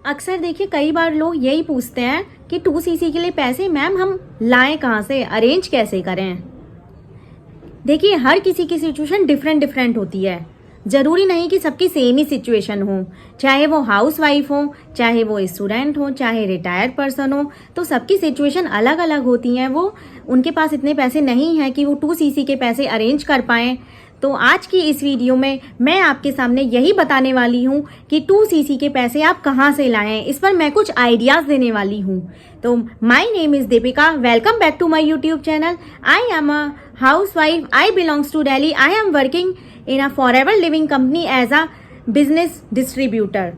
अक्सर देखिए कई बार लोग यही पूछते हैं कि 2cc के लिए पैसे मैम हम लाएं कहाँ से, अरेंज कैसे करें। देखिए हर किसी की सिचुएशन डिफरेंट होती है। ज़रूरी नहीं कि सबकी सेम ही सिचुएशन हो, चाहे वो हाउस वाइफ हो, चाहे वो स्टूडेंट हो, चाहे रिटायर्ड पर्सन हो, तो सबकी सिचुएशन अलग अलग होती हैं। वो उनके पास इतने पैसे नहीं हैं कि वो 2cc के पैसे अरेंज कर पाएँ। तो आज की इस वीडियो में मैं आपके सामने यही बताने वाली हूँ कि 2cc के पैसे आप कहाँ से लाएं। इस पर मैं कुछ आइडियाज़ देने वाली हूँ। तो my name is Deepika, welcome back to my YouTube channel. I am a housewife, I belongs to Delhi, I am working in a Forever Living company as a business distributor.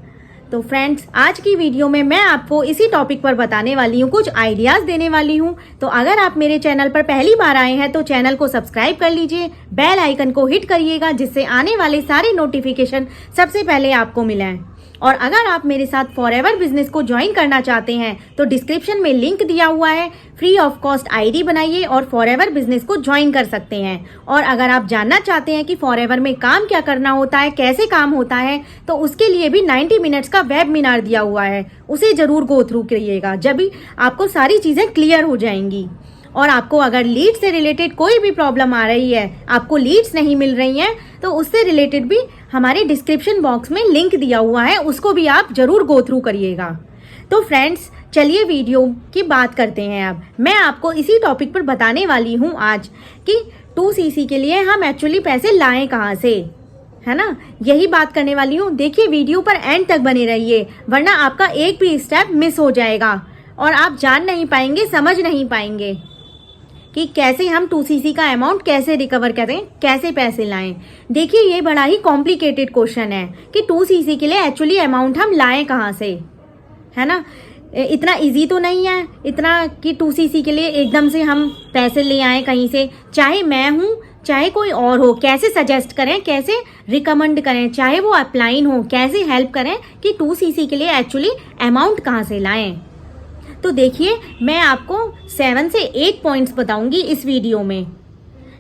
तो फ्रेंड्स, आज की video में मैं आपको इसी topic पर बताने वाली हूँ, कुछ आइडियाज़ देने वाली हूँ। तो अगर आप मेरे चैनल पर पहली बार आए हैं तो चैनल को सब्सक्राइब कर लीजिए, बेल आइकन को हिट करिएगा जिससे आने वाले सारे नोटिफिकेशन सबसे पहले आपको मिलें। और अगर आप मेरे साथ फॉरएवर बिजनेस को ज्वाइन करना चाहते हैं तो डिस्क्रिप्शन में लिंक दिया हुआ है, फ्री ऑफ कॉस्ट आईडी बनाइए और फॉरएवर बिजनेस को ज्वाइन कर सकते हैं। और अगर आप जानना चाहते हैं कि फॉरएवर में काम क्या करना होता है, कैसे काम होता है, तो उसके लिए भी 90 मिनट्स का वेबिनार दिया हुआ है, उसे जरूर गो थ्रू करिएगा, जब भी आपको सारी चीज़ें क्लियर हो जाएंगी। और आपको अगर लीड से रिलेटेड कोई भी प्रॉब्लम आ रही है, आपको लीड्स नहीं मिल रही हैं, तो उससे रिलेटेड भी हमारे डिस्क्रिप्शन बॉक्स में लिंक दिया हुआ है, उसको भी आप जरूर गो थ्रू करिएगा। तो फ्रेंड्स, चलिए वीडियो की बात करते हैं। अब मैं आपको इसी टॉपिक पर बताने वाली हूँ आज कि 2cc के लिए हम एक्चुअली पैसे लाएं कहाँ से, है ना, यही बात करने वाली हूँ। देखिए वीडियो पर एंड तक बने रहिए, वरना आपका एक भी स्टेप मिस हो जाएगा और आप जान नहीं पाएंगे, समझ नहीं पाएंगे कि कैसे हम 2cc का अमाउंट कैसे रिकवर करें, कैसे पैसे लाएं। देखिए ये बड़ा ही कॉम्प्लिकेटेड क्वेश्चन है कि 2cc के लिए एक्चुअली अमाउंट हम लाएं कहाँ से, है ना। इतना इजी तो नहीं है इतना कि 2cc के लिए एकदम से हम पैसे ले आएँ कहीं से, चाहे मैं हूँ चाहे कोई और हो, कैसे सजेस्ट करें, कैसे रिकमेंड करें, चाहे वो अपलाइन हो, कैसे हेल्प करें कि 2cc के लिए एक्चुअली अमाउंट कहाँ से लाएं। तो देखिए मैं आपको 7 से 8 पॉइंट्स बताऊंगी इस वीडियो में,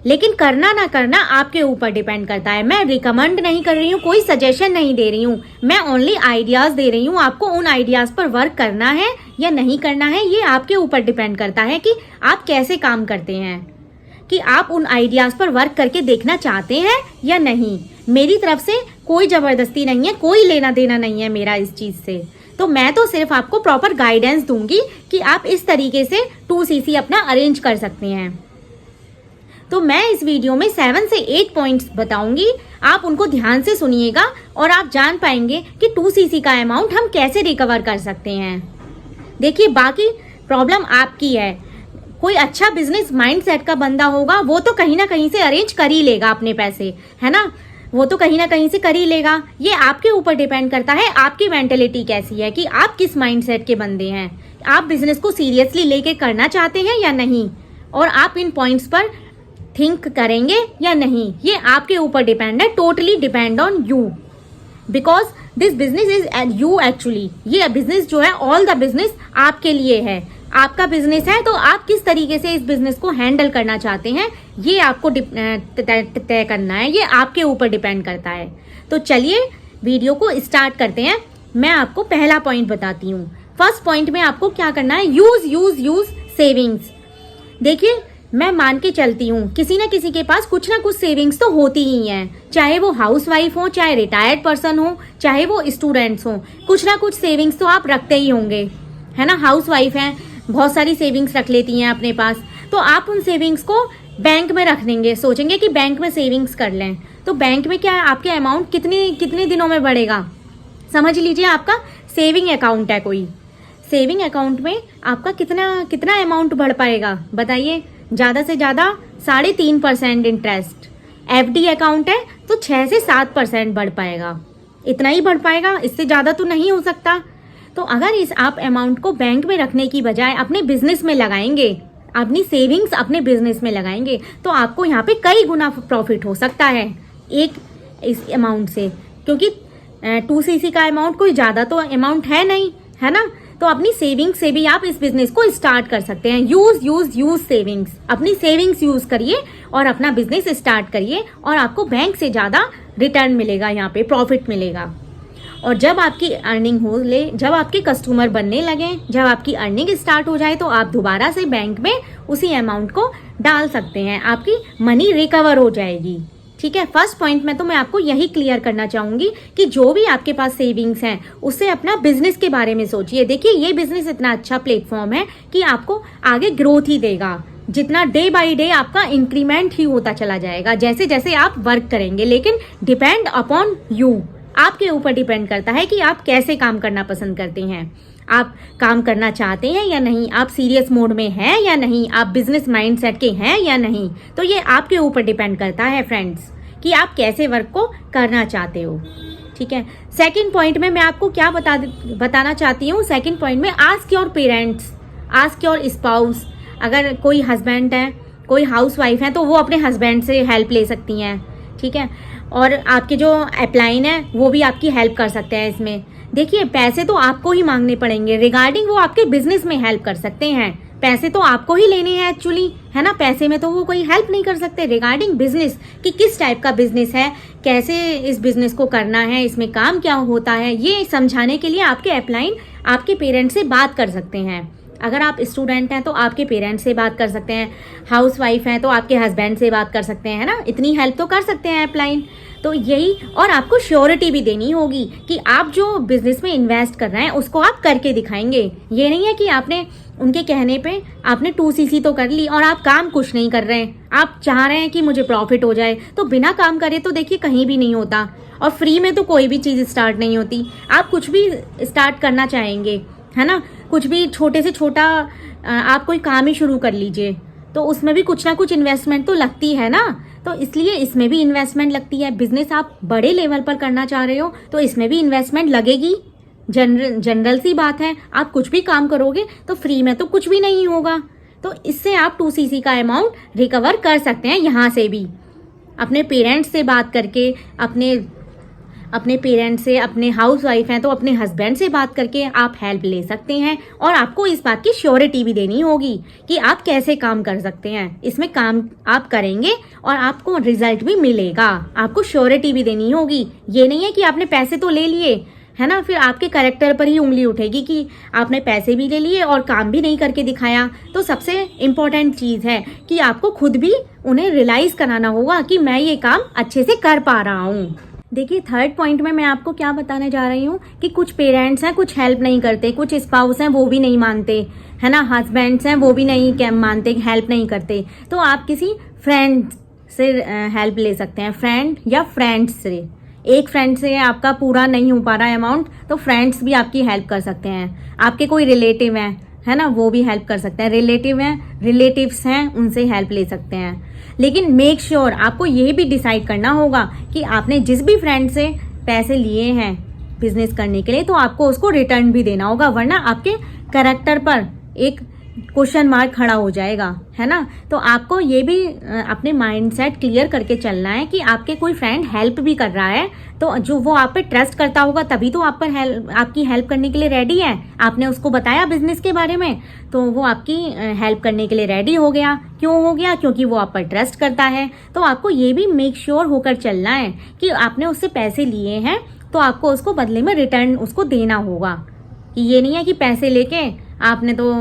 लेकिन करना ना करना आपके ऊपर डिपेंड करता है। मैं रिकमेंड नहीं कर रही हूँ, कोई सजेशन नहीं दे रही हूँ, मैं ओनली आइडियाज़ दे रही हूँ। आपको उन आइडियाज़ पर वर्क करना है या नहीं करना है, ये आपके ऊपर डिपेंड करता है कि आप कैसे काम करते हैं, कि आप उन आइडियाज़ पर वर्क करके देखना चाहते हैं या नहीं। मेरी तरफ से कोई ज़बरदस्ती नहीं है, कोई लेना देना नहीं है मेरा इस चीज़ से। तो मैं तो सिर्फ आपको प्रॉपर गाइडेंस दूंगी कि आप इस तरीके से 2cc अपना अरेंज कर सकते हैं। तो मैं इस वीडियो में 7 से 8 पॉइंट्स बताऊंगी, आप उनको ध्यान से सुनिएगा और आप जान पाएंगे कि 2cc का अमाउंट हम कैसे रिकवर कर सकते हैं। देखिए बाकी प्रॉब्लम आपकी है। कोई अच्छा बिजनेस माइंडसेट का बंदा होगा वो तो कहीं ना कहीं से अरेंज कर ही लेगा अपने पैसे, है ना, वो तो कहीं ना कहीं से कर ही लेगा। ये आपके ऊपर डिपेंड करता है, आपकी मेंटेलिटी कैसी है, कि आप किस माइंडसेट के बंदे हैं, आप बिजनेस को सीरियसली लेके करना चाहते हैं या नहीं, और आप इन पॉइंट्स पर थिंक करेंगे या नहीं, ये आपके ऊपर डिपेंड है। Totally depend on you, because this business is you actually. ये बिजनेस जो है, ऑल द बिजनेस आपके लिए है, आपका बिजनेस है। तो आप किस तरीके से इस बिजनेस को हैंडल करना चाहते हैं, ये आपको तय करना है, ये आपके ऊपर डिपेंड करता है। तो चलिए वीडियो को स्टार्ट करते हैं। मैं आपको पहला पॉइंट बताती हूँ। फर्स्ट पॉइंट में आपको क्या करना है, यूज सेविंग्स। देखिए मैं मान के चलती हूँ किसी ना किसी के पास कुछ ना कुछ सेविंग्स तो होती ही हैं, चाहे वो हाउस वाइफ हो, चाहे रिटायर्ड पर्सन हो, चाहे वो स्टूडेंट्स हो, कुछ ना कुछ सेविंग्स तो आप रखते ही होंगे, है ना। हाउस वाइफ हैं, बहुत सारी सेविंग्स रख लेती हैं अपने पास, तो आप उन सेविंग्स को बैंक में रख देंगे, सोचेंगे कि बैंक में सेविंग्स कर लें। तो बैंक में क्या है, आपके अमाउंट कितने दिनों में बढ़ेगा। समझ लीजिए आपका सेविंग अकाउंट है कोई, सेविंग अकाउंट में आपका कितना अमाउंट बढ़ पाएगा बताइए। ज़्यादा से ज़्यादा 3.5% इंटरेस्ट। FD अकाउंट है तो 6 से 7% बढ़ पाएगा, इतना ही बढ़ पाएगा, इससे ज़्यादा तो नहीं हो सकता। तो अगर इस आप अमाउंट को बैंक में रखने की बजाय अपने बिजनेस में लगाएंगे, अपनी सेविंग्स अपने बिजनेस में लगाएंगे, तो आपको यहाँ पे कई गुना प्रॉफिट हो सकता है एक इस अमाउंट से, क्योंकि 2cc का अमाउंट कोई ज़्यादा तो अमाउंट है नहीं, है ना। तो अपनी सेविंग्स से भी आप इस बिजनेस को स्टार्ट कर सकते हैं। यूज सेविंग्स, अपनी सेविंग्स यूज करिए और अपना बिजनेस स्टार्ट करिए और आपको बैंक से ज़्यादा रिटर्न मिलेगा, यहाँ पे प्रॉफिट मिलेगा। और जब आपकी अर्निंग हो ले, जब आपके कस्टमर बनने लगे, जब आपकी अर्निंग स्टार्ट हो जाए, तो आप दोबारा से बैंक में उसी अमाउंट को डाल सकते हैं, आपकी मनी रिकवर हो जाएगी। ठीक है, फर्स्ट पॉइंट में तो मैं आपको यही क्लियर करना चाहूंगी कि जो भी आपके पास सेविंग्स हैं उससे अपना बिजनेस के बारे में सोचिए। देखिए, ये बिजनेस इतना अच्छा प्लेटफॉर्म है कि आपको आगे ग्रोथ ही देगा। जितना डे बाय डे आपका इंक्रीमेंट ही होता चला जाएगा जैसे जैसे आप वर्क करेंगे, लेकिन डिपेंड अपॉन यू, आपके ऊपर डिपेंड करता है कि आप कैसे काम करना पसंद करते हैं। आप काम करना चाहते हैं या नहीं, आप सीरियस मोड में हैं या नहीं, आप बिजनेस माइंडसेट के हैं या नहीं, तो ये आपके ऊपर डिपेंड करता है फ्रेंड्स कि आप कैसे वर्क को करना चाहते हो। ठीक है, सेकंड पॉइंट में मैं आपको क्या बताना चाहती हूँ। सेकंड पॉइंट में ask your parents, ask your spouse. अगर कोई हस्बैंड है, कोई हाउसवाइफ है, तो वो अपने हस्बैंड से हेल्प ले सकती हैं। ठीक है, और आपके जो अपलाइन है वो भी आपकी हेल्प कर सकते हैं इसमें। देखिए, पैसे तो आपको ही मांगने पड़ेंगे, रिगार्डिंग वो आपके बिजनेस में हेल्प कर सकते हैं। पैसे तो आपको ही लेने हैं एक्चुअली, है ना, पैसे में तो वो कोई हेल्प नहीं कर सकते। रिगार्डिंग बिजनेस कि किस टाइप का बिजनेस है, कैसे इस बिजनेस को करना है, इसमें काम क्या होता है, ये समझाने के लिए आपके अपलाइन आपके पेरेंट्स से बात कर सकते हैं। अगर आप स्टूडेंट हैं तो आपके पेरेंट्स से बात कर सकते हैं, हाउसवाइफ हैं तो आपके हस्बैंड से बात कर सकते हैं, है ना, इतनी हेल्प तो कर सकते हैं अपलाइन। तो यही, और आपको श्योरिटी भी देनी होगी कि आप जो बिजनेस में इन्वेस्ट कर रहे हैं उसको आप करके दिखाएंगे। ये नहीं है कि आपने उनके कहने पे आपने 2cc तो कर ली और आप काम कुछ नहीं कर रहे हैं। आप चाह रहे हैं कि मुझे प्रॉफिट हो जाए, तो बिना काम करे तो देखिए कहीं भी नहीं होता, और फ्री में तो कोई भी चीज़ स्टार्ट नहीं होती। आप कुछ भी स्टार्ट करना चाहेंगे, है ना, कुछ भी छोटे से छोटा आप कोई काम ही शुरू कर लीजिए, तो उसमें भी कुछ ना कुछ इन्वेस्टमेंट तो लगती है ना, तो इसलिए इसमें भी इन्वेस्टमेंट लगती है। बिजनेस आप बड़े लेवल पर करना चाह रहे हो तो इसमें भी इन्वेस्टमेंट लगेगी। जनरल सी बात है, आप कुछ भी काम करोगे तो फ्री में तो कुछ भी नहीं होगा। तो इससे आप 2cc का अमाउंट रिकवर कर सकते हैं। यहाँ से भी अपने पेरेंट्स से बात करके, अपने पेरेंट्स से, अपने हाउसवाइफ हैं तो अपने हस्बैंड से बात करके आप हेल्प ले सकते हैं। और आपको इस बात की श्योरिटी भी देनी होगी कि आप कैसे काम कर सकते हैं, इसमें काम आप करेंगे और आपको रिजल्ट भी मिलेगा। आपको श्योरिटी भी देनी होगी। ये नहीं है कि आपने पैसे तो ले लिए, है ना, फिर आपके कैरेक्टर पर ही उंगली उठेगी कि आपने पैसे भी ले लिए और काम भी नहीं करके दिखाया। तो सबसे इम्पोर्टेंट चीज़ है कि आपको खुद भी उन्हें रियलाइज कराना होगा कि मैं ये काम अच्छे से कर पा रहा हूँ। देखिए, थर्ड पॉइंट में मैं आपको क्या बताने जा रही हूँ कि कुछ पेरेंट्स हैं, कुछ हेल्प नहीं करते, कुछ स्पाउस हैं वो भी नहीं मानते, है ना, हस्बैंड्स हैं वो भी नहीं मानते, हेल्प नहीं करते। तो आप किसी फ्रेंड से हेल्प ले सकते हैं, फ्रेंड या फ्रेंड्स से। एक फ्रेंड से आपका पूरा नहीं हो पा रहा है अमाउंट, तो फ्रेंड्स भी आपकी हेल्प कर सकते हैं। आपके कोई रिलेटिव हैं, है ना, वो भी हेल्प कर सकते हैं। रिलेटिव्स हैं, उनसे हेल्प ले सकते हैं। लेकिन मेक श्योर आपको ये भी डिसाइड करना होगा कि आपने जिस भी फ्रेंड से पैसे लिए हैं बिजनेस करने के लिए, तो आपको उसको रिटर्न भी देना होगा, वरना आपके कैरेक्टर पर एक क्वेश्चन मार्क खड़ा हो जाएगा, है ना। तो आपको ये भी अपने माइंडसेट क्लियर करके चलना है कि आपके कोई फ्रेंड हेल्प भी कर रहा है तो जो वो आप पे ट्रस्ट करता होगा तभी तो आप पर आपकी हेल्प करने के लिए रेडी है। आपने उसको बताया बिजनेस के बारे में तो वो आपकी हेल्प करने के लिए रेडी हो गया। क्यों हो गया? क्योंकि वो आप पर ट्रस्ट करता है। तो आपको ये भी मेक श्योर होकर चलना है कि आपने उससे पैसे लिए हैं तो आपको उसको बदले में रिटर्न उसको देना होगा। कि ये नहीं है कि पैसे लेके आपने तो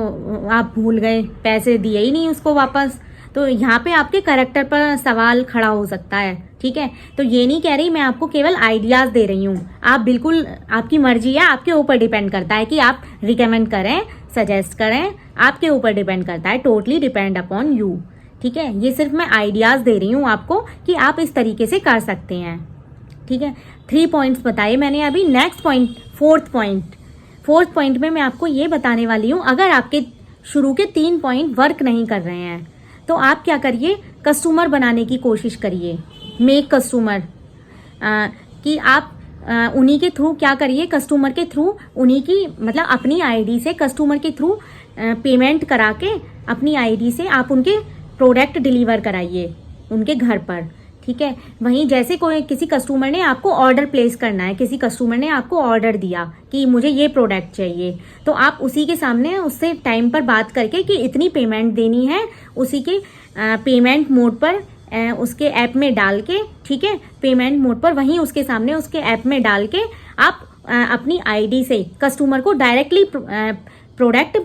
आप भूल गए, पैसे दिए ही नहीं उसको वापस, तो यहाँ पे आपके कैरेक्टर पर सवाल खड़ा हो सकता है। ठीक है, तो ये नहीं कह रही, मैं आपको केवल आइडियाज दे रही हूँ। आप बिल्कुल, आपकी मर्जी है, आपके ऊपर डिपेंड करता है कि आप रिकमेंड करें, सजेस्ट करें, आपके ऊपर डिपेंड करता है, टोटली डिपेंड अपॉन यू। ठीक है, ये सिर्फ मैं आइडियाज दे रही हूँ आपको कि आप इस तरीके से कर सकते हैं। ठीक है, 3 पॉइंट्स बताए मैंने अभी। नेक्स्ट पॉइंट, फोर्थ पॉइंट में मैं आपको ये बताने वाली हूँ, अगर आपके शुरू के 3 पॉइंट वर्क नहीं कर रहे हैं तो आप क्या करिए, कस्टमर बनाने की कोशिश करिए। मेक कस्टमर, कि आप उन्हीं के थ्रू क्या करिए, कस्टमर के थ्रू उन्हीं की, मतलब अपनी आईडी से कस्टमर के थ्रू पेमेंट करा के अपनी आईडी से आप उनके प्रोडक्ट डिलीवर कराइए उनके घर पर। ठीक है, वहीं जैसे कोई किसी कस्टमर ने आपको ऑर्डर प्लेस करना है, किसी कस्टमर ने आपको ऑर्डर दिया कि मुझे ये प्रोडक्ट चाहिए, तो आप उसी के सामने उससे टाइम पर बात करके कि इतनी पेमेंट देनी है, उसी के पेमेंट मोड पर उसके ऐप में डाल के, ठीक है, पेमेंट मोड पर वहीं उसके सामने उसके ऐप में डाल के आप अपनी आईडी से कस्टमर को डायरेक्टली प्रोडक्ट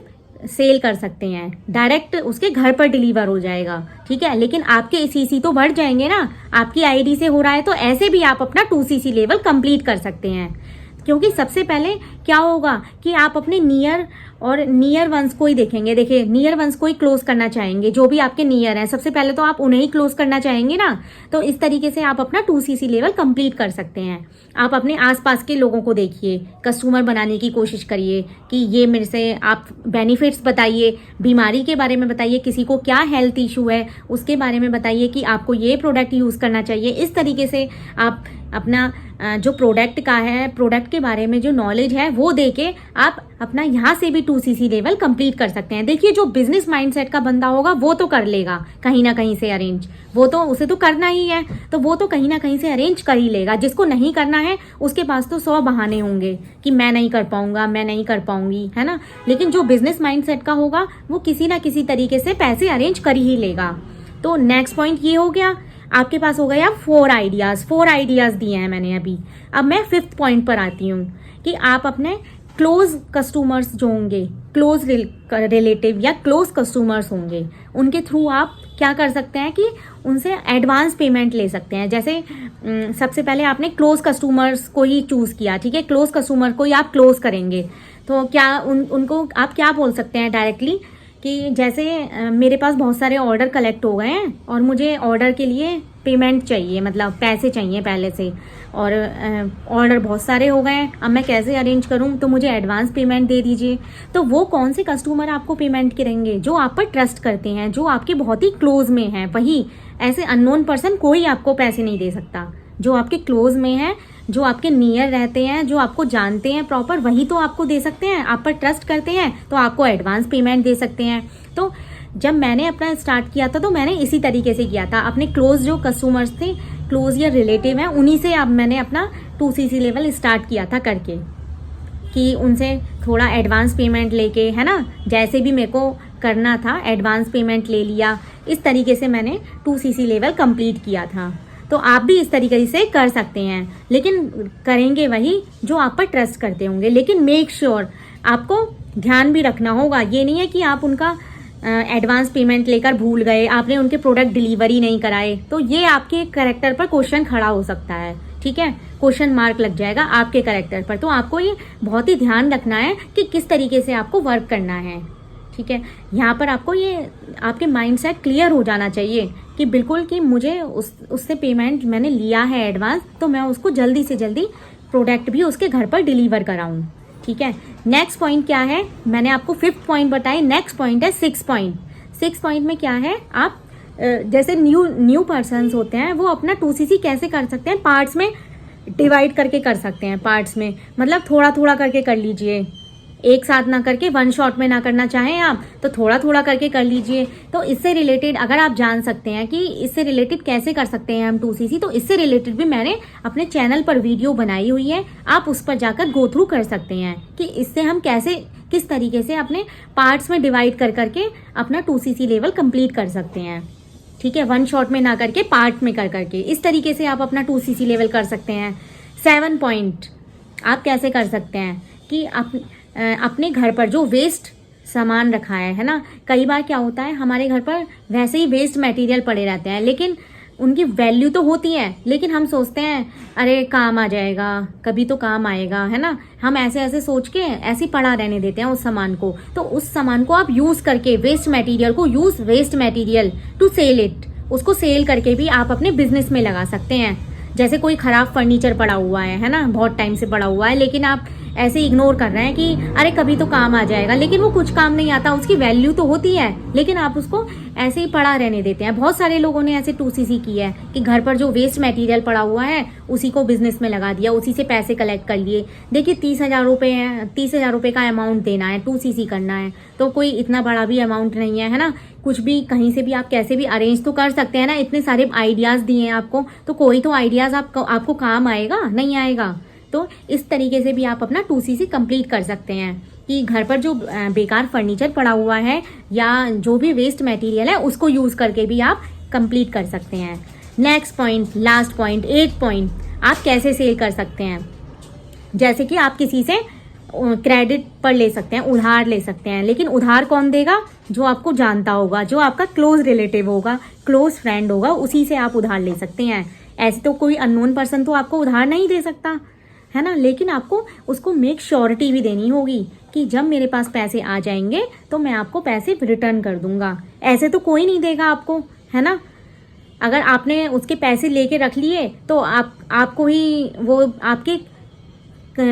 सेल कर सकते हैं, डायरेक्ट उसके घर पर डिलीवर हो जाएगा, ठीक है। लेकिन आपके सीसी तो बढ़ जाएंगे ना, आपकी आईडी से हो रहा है, तो ऐसे भी आप अपना 2cc लेवल कंप्लीट कर सकते हैं। क्योंकि सबसे पहले क्या होगा कि आप अपने नियर वंस को ही देखेंगे। देखिए, नियर वंस को ही क्लोज करना चाहेंगे, जो भी आपके नियर हैं, सबसे पहले तो आप उन्हें ही क्लोज करना चाहेंगे ना। तो इस तरीके से आप अपना 2cc लेवल कंप्लीट कर सकते हैं। आप अपने आसपास के लोगों को देखिए, कस्टमर बनाने की कोशिश करिए कि ये मेरे से आप बेनिफिट्स बताइए, बीमारी के बारे में बताइए, किसी को क्या हेल्थ इशू है उसके बारे में बताइए कि आपको ये प्रोडक्ट यूज़ करना चाहिए। इस तरीके से आप अपना जो प्रोडक्ट का है, प्रोडक्ट के बारे में जो नॉलेज है वो दे के आप अपना यहाँ से भी 2cc लेवल कंप्लीट कर सकते हैं। देखिए, जो बिजनेस माइंडसेट का बंदा होगा वो तो कर लेगा कहीं ना कहीं से अरेंज, वो तो उसे तो करना ही है, तो वो तो कहीं ना कहीं से अरेंज कर ही लेगा। जिसको नहीं करना है उसके पास तो 100 बहाने होंगे कि मैं नहीं कर पाऊंगा, मैं नहीं कर पाऊंगी, है ना। लेकिन जो बिजनेस माइंडसेट का होगा वो किसी ना किसी तरीके से पैसे अरेंज कर ही लेगा। तो नेक्स्ट पॉइंट ये हो गया, आपके पास हो गया 4 आइडियाज़ दिए हैं मैंने अभी। अब मैं 5th पॉइंट पर आती हूँ कि आप अपने क्लोज कस्टमर्स जो होंगे, क्लोज रिलेटिव या क्लोज कस्टमर्स होंगे, उनके थ्रू आप क्या कर सकते हैं कि उनसे एडवांस पेमेंट ले सकते हैं। जैसे सबसे पहले आपने क्लोज कस्टमर्स को ही चूज़ किया, ठीक है, क्लोज कस्टमर को ही आप क्लोज करेंगे, तो क्या उनको आप क्या बोल सकते हैं डायरेक्टली कि जैसे मेरे पास बहुत सारे ऑर्डर कलेक्ट हो गए हैं और मुझे ऑर्डर के लिए पेमेंट चाहिए, मतलब पैसे चाहिए पहले से, और ऑर्डर बहुत सारे हो गए हैं, अब मैं कैसे अरेंज करूं, तो मुझे एडवांस पेमेंट दे दीजिए। तो वो कौन से कस्टमर आपको पेमेंट करेंगे? जो आप पर ट्रस्ट करते हैं, जो आपके बहुत ही क्लोज में हैं, वही। ऐसे अननोन पर्सन कोई आपको पैसे नहीं दे सकता। जो आपके क्लोज में है, जो आपके नियर रहते हैं, जो आपको जानते हैं प्रॉपर, वही तो आपको दे सकते हैं। आप पर ट्रस्ट करते हैं तो आपको एडवांस पेमेंट दे सकते हैं। तो जब मैंने अपना स्टार्ट किया था तो मैंने इसी तरीके से किया था। अपने क्लोज जो कस्टमर्स थे, क्लोज या रिलेटिव हैं, उन्हीं से अब मैंने अपना 2cc लेवल स्टार्ट किया था करके, कि उनसे थोड़ा एडवांस पेमेंट लेके, है ना, जैसे भी मेरे को करना था एडवांस पेमेंट ले लिया। इस तरीके से मैंने 2cc लेवल कंप्लीट किया था। तो आप भी इस तरीके से कर सकते हैं, लेकिन करेंगे वही जो आप पर ट्रस्ट करते होंगे। लेकिन मेक श्योर आपको ध्यान भी रखना होगा, ये नहीं है कि आप उनका एडवांस पेमेंट लेकर भूल गए, आपने उनके प्रोडक्ट डिलीवरी नहीं कराए, तो ये आपके कैरेक्टर पर क्वेश्चन खड़ा हो सकता है, ठीक है, क्वेश्चन मार्क लग जाएगा आपके कैरेक्टर पर। तो आपको ये बहुत ही ध्यान रखना है कि किस तरीके से आपको वर्क करना है, ठीक है। यहाँ पर आपको ये आपके माइंडसेट क्लियर हो जाना चाहिए कि बिल्कुल कि मुझे उससे पेमेंट मैंने लिया है एडवांस, तो मैं उसको जल्दी से जल्दी प्रोडक्ट भी उसके घर पर डिलीवर कराऊँ, ठीक है। नेक्स्ट पॉइंट क्या है, मैंने आपको 5th पॉइंट बताई, नेक्स्ट पॉइंट है 6th पॉइंट। 6th पॉइंट में क्या है, आप जैसे न्यू पर्सन्स होते हैं वो अपना 2cc कैसे कर सकते हैं, पार्ट्स में डिवाइड करके कर सकते हैं। पार्ट्स में मतलब थोड़ा थोड़ा करके कर लीजिए, एक साथ ना करके, वन शॉट में ना करना चाहें आप तो थोड़ा थोड़ा करके कर लीजिए। तो इससे रिलेटेड अगर आप जान सकते हैं कि इससे रिलेटेड कैसे कर सकते हैं हम 2cc, तो इससे रिलेटेड भी मैंने अपने चैनल पर वीडियो बनाई हुई है, आप उस पर जाकर गो थ्रू कर सकते हैं कि इससे हम कैसे, किस तरीके से अपने पार्ट्स में डिवाइड कर करके अपना 2cc लेवल कंप्लीट कर सकते हैं, ठीक है, वन शॉट में ना करके पार्ट में कर करके। इस तरीके से आप अपना 2cc लेवल कर सकते हैं। 7 पॉइंट आप कैसे कर सकते हैं कि अपने घर पर जो वेस्ट सामान रखा है ना, कई बार क्या होता है हमारे घर पर वैसे ही वेस्ट मटेरियल पड़े रहते हैं, लेकिन उनकी वैल्यू तो होती है, लेकिन हम सोचते हैं अरे काम आ जाएगा, कभी तो काम आएगा, है ना, हम ऐसे ऐसे सोच के ऐसे पड़ा रहने देते हैं उस सामान को। तो उस सामान को आप यूज़ करके, वेस्ट मटेरियल को use waste material to sell it, उसको सेल करके भी आप अपने बिजनेस में लगा सकते हैं। जैसे कोई ख़राब फर्नीचर पड़ा हुआ है ना, बहुत टाइम से पड़ा हुआ है, लेकिन आप ऐसे इग्नोर कर रहे हैं कि अरे कभी तो काम आ जाएगा, लेकिन वो कुछ काम नहीं आता, उसकी वैल्यू तो होती है, लेकिन आप उसको ऐसे ही पड़ा रहने देते हैं। बहुत सारे लोगों ने ऐसे 2cc की है कि घर पर जो वेस्ट मटेरियल पड़ा हुआ है उसी को बिजनेस में लगा दिया, उसी से पैसे कलेक्ट कर लिए। देखिए 30,000 रुपये है, 30,000 रुपये का अमाउंट देना है, 2cc करना है, तो कोई इतना बड़ा भी अमाउंट नहीं है ना, कुछ भी कहीं से भी आप कैसे भी अरेंज तो कर सकते हैं ना। इतने सारे आइडियाज़ दिए हैं आपको, तो कोई तो आइडियाज़ आपको काम आएगा, नहीं आएगा। तो इस तरीके से भी आप अपना 2cc कंप्लीट कर सकते हैं कि घर पर जो बेकार फर्नीचर पड़ा हुआ है या जो भी वेस्ट मटेरियल है उसको यूज़ करके भी आप कंप्लीट कर सकते हैं। Next point, last point, 8 point, आप कैसे सेल कर सकते हैं। जैसे कि आप किसी से क्रेडिट पर ले सकते हैं, उधार ले सकते हैं, लेकिन उधार कौन देगा? जो आपको जानता होगा, जो आपका क्लोज रिलेटिव होगा, क्लोज फ्रेंड होगा, उसी से आप उधार ले सकते हैं। ऐसे तो कोई अननोन पर्सन तो आपको उधार नहीं दे सकता, है ना। लेकिन आपको उसको मेक श्योरिटी भी देनी होगी कि जब मेरे पास पैसे आ जाएंगे तो मैं आपको पैसे रिटर्न कर दूंगा। ऐसे तो कोई नहीं देगा आपको, है ना। अगर आपने उसके पैसे लेके रख लिए तो आपको ही वो आपके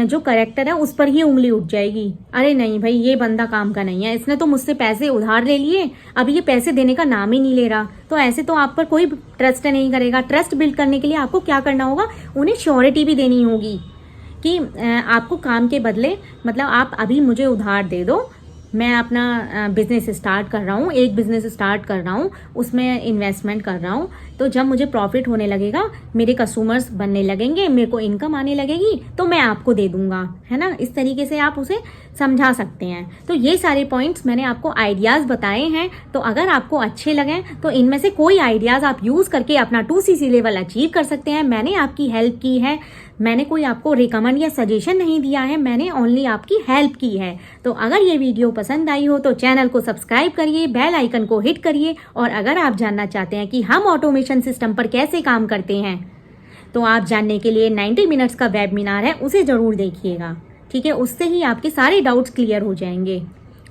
जो करेक्टर है उस पर ही उंगली उठ जाएगी। अरे नहीं भाई, ये बंदा काम का नहीं है, इसने तो मुझसे पैसे उधार ले लिए, अब ये पैसे देने का नाम ही नहीं ले रहा। तो ऐसे तो आप पर कोई ट्रस्ट नहीं करेगा। ट्रस्ट बिल्ड करने के लिए आपको क्या करना होगा? उन्हें श्योरिटी भी देनी होगी कि आपको काम के बदले, मतलब आप अभी मुझे उधार दे दो, मैं अपना बिजनेस स्टार्ट कर रहा हूँ, एक बिजनेस स्टार्ट कर रहा हूँ, उसमें इन्वेस्टमेंट कर रहा हूँ, तो जब मुझे प्रॉफिट होने लगेगा, मेरे कस्टमर्स बनने लगेंगे, मेरे को इनकम आने लगेगी, तो मैं आपको दे दूंगा, है ना। इस तरीके से आप उसे समझा सकते हैं। तो ये सारे पॉइंट्स मैंने आपको आइडियाज़ बताए हैं। तो अगर आपको अच्छे लगें तो इनमें से कोई आइडियाज़ आप यूज़ करके अपना 2cc लेवल अचीव कर सकते हैं। मैंने आपकी हेल्प की है, मैंने कोई आपको रिकमेंड या सजेशन नहीं दिया है, मैंने ओनली आपकी हेल्प की है। तो अगर ये वीडियो पसंद आई हो तो चैनल को सब्सक्राइब करिए, बेल आइकन को हिट करिए। और अगर आप जानना चाहते हैं कि हम ऑटोमेशन सिस्टम पर कैसे काम करते हैं तो आप जानने के लिए 90 मिनट्स का वेबिनार है, उसे ज़रूर देखिएगा, ठीक है। उससे ही आपके सारे डाउट्स क्लियर हो जाएंगे।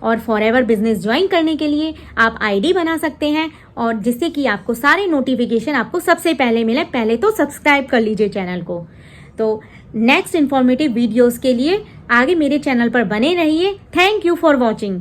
और फॉरएवर बिजनेस ज्वाइन करने के लिए आप आईडी बना सकते हैं, और जिससे कि आपको सारे नोटिफिकेशन आपको सबसे पहले मिले। पहले तो सब्सक्राइब कर लीजिए चैनल को। तो नेक्स्ट इन्फॉर्मेटिव वीडियोस के लिए आगे मेरे चैनल पर बने रहिए। Thank you for watching.